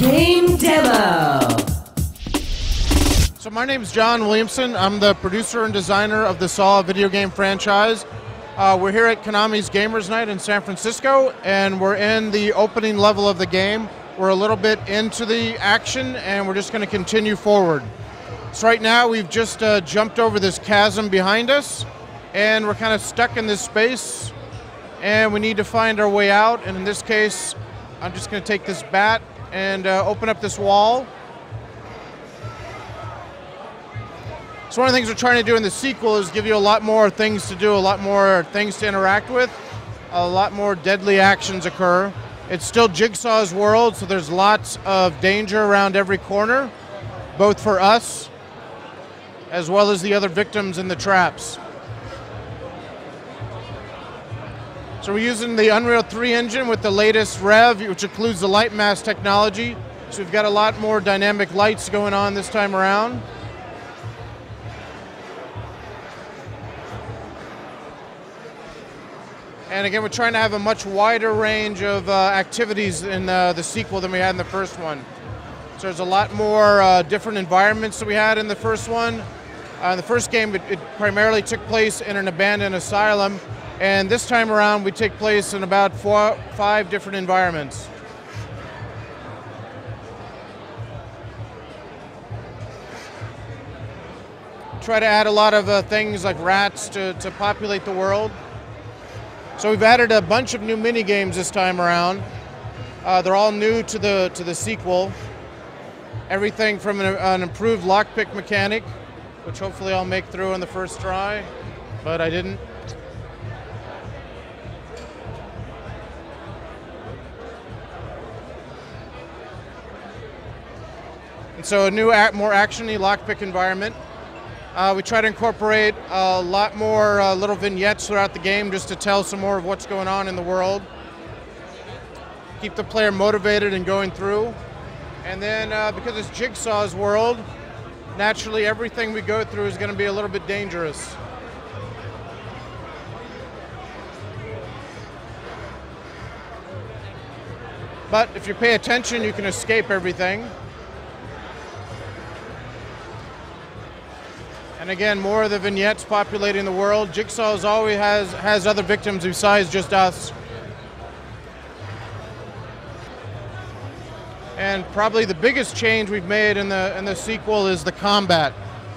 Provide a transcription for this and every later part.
Game Demo. So my name is John Williamson. I'm the producer and designer of the Saw video game franchise. We're here at Konami's Gamers Night in San Francisco, and we're in the opening level of the game. We're a little bit into the action, and we're just going to continue forward. So right now, we've just jumped over this chasm behind us, and we're kind of stuck in this space, and we need to find our way out. And in this case, I'm just going to take this bat and open up this wall. So one of the things we're trying to do in the sequel is give you a lot more things to do, a lot more things to interact with, a lot more deadly actions occur. It's still Jigsaw's world, so there's lots of danger around every corner, both for us as well as the other victims in the traps. So we're using the Unreal 3 engine with the latest rev, which includes the light mask technology. So we've got a lot more dynamic lights going on this time around. And again, we're trying to have a much wider range of activities in the sequel than we had in the first one. So there's a lot more different environments that we had in the first one. In the first game, it primarily took place in an abandoned asylum. And this time around, we take place in about 5 different environments. Try to add a lot of things like rats to populate the world. So we've added a bunch of new mini games this time around. They're all new to the sequel. Everything from an improved lockpick mechanic, which hopefully I'll make through in the first try, but I didn't. And so a new, more actiony lockpick environment. We try to incorporate a lot more little vignettes throughout the game just to tell some more of what's going on in the world. Keep the player motivated and going through. And then because it's Jigsaw's world, naturally everything we go through is going to be a little bit dangerous. But if you pay attention, you can escape everything. And again, more of the vignettes populating the world. Jigsaw always has other victims besides just us. And probably the biggest change we've made in the sequel is the combat.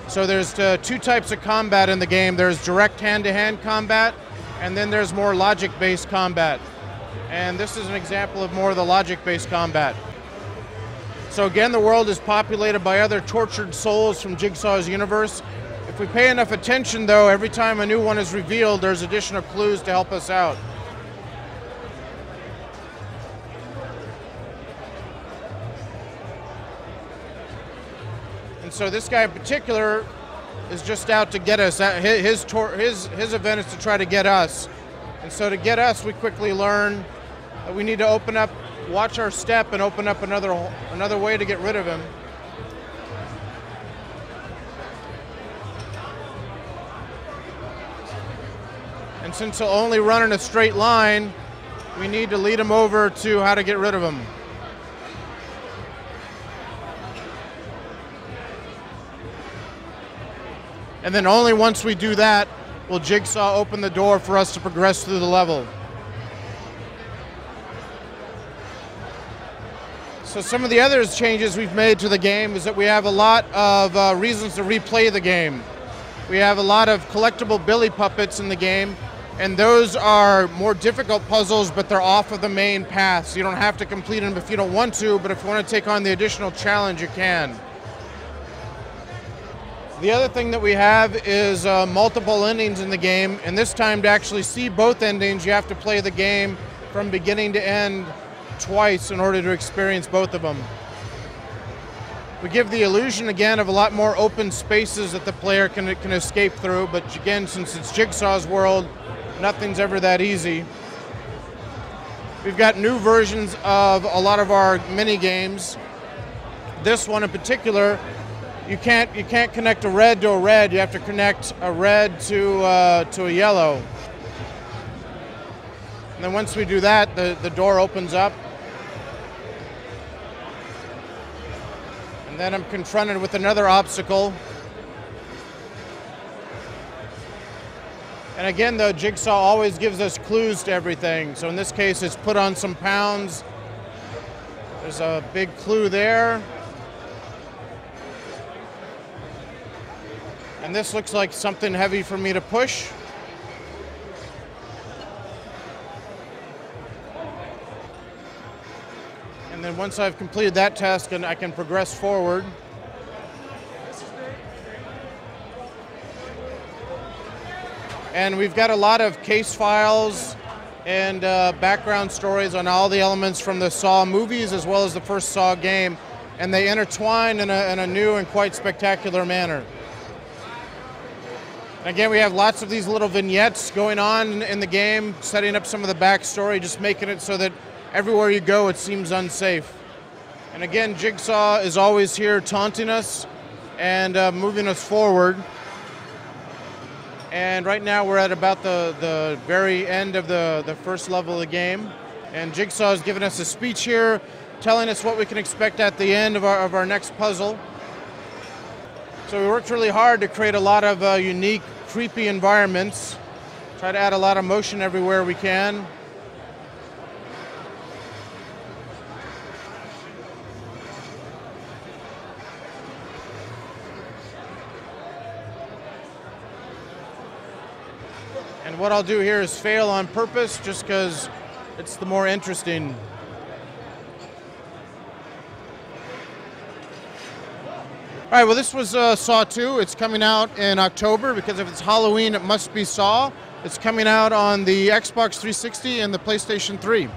So there's 2 types of combat in the game. There's direct hand-to-hand combat, and then there's more logic-based combat. And this is an example of more of the logic-based combat. So again, the world is populated by other tortured souls from Jigsaw's universe. If we pay enough attention, though, every time a new one is revealed, there's additional clues to help us out. And so this guy in particular is just out to get us. His event is to try to get us. And so to get us, we quickly learn that we need to open up, watch our step, and open up another way to get rid of him. And since he'll only run in a straight line, we need to lead him over to how to get rid of him. And then only once we do that will Jigsaw open the door for us to progress through the level. So some of the other changes we've made to the game is that we have a lot of reasons to replay the game. We have a lot of collectible Billy puppets in the game, and those are more difficult puzzles, but they're off of the main path, so you don't have to complete them if you don't want to, but if you want to take on the additional challenge, you can. The other thing that we have is multiple endings in the game, and this time to actually see both endings, you have to play the game from beginning to end twice in order to experience both of them. We give the illusion, again, of a lot more open spaces that the player can escape through, but again, since it's Jigsaw's world, nothing's ever that easy. We've got new versions of a lot of our mini games. This one in particular, you can't connect a red to a red. You have to connect a red to a yellow. And then once we do that, the door opens up. And then I'm confronted with another obstacle. And again, though, Jigsaw always gives us clues to everything. So in this case, it's put on some pounds. There's a big clue there. And this looks like something heavy for me to push. And then once I've completed that task, I can progress forward. And we've got a lot of case files and background stories on all the elements from the Saw movies as well as the first Saw game. And they intertwine in a new and quite spectacular manner. And again, we have lots of these little vignettes going on in the game, setting up some of the backstory, just making it so that everywhere you go, it seems unsafe. And again, Jigsaw is always here taunting us and moving us forward. And right now we're at about the very end of the first level of the game. And Jigsaw is giving us a speech here, telling us what we can expect at the end of our next puzzle. So we worked really hard to create a lot of unique, creepy environments. Try to add a lot of motion everywhere we can. And what I'll do here is fail on purpose just because it's the more interesting. All right, well, this was Saw 2. It's coming out in October because if it's Halloween, it must be Saw. It's coming out on the Xbox 360 and the PlayStation 3.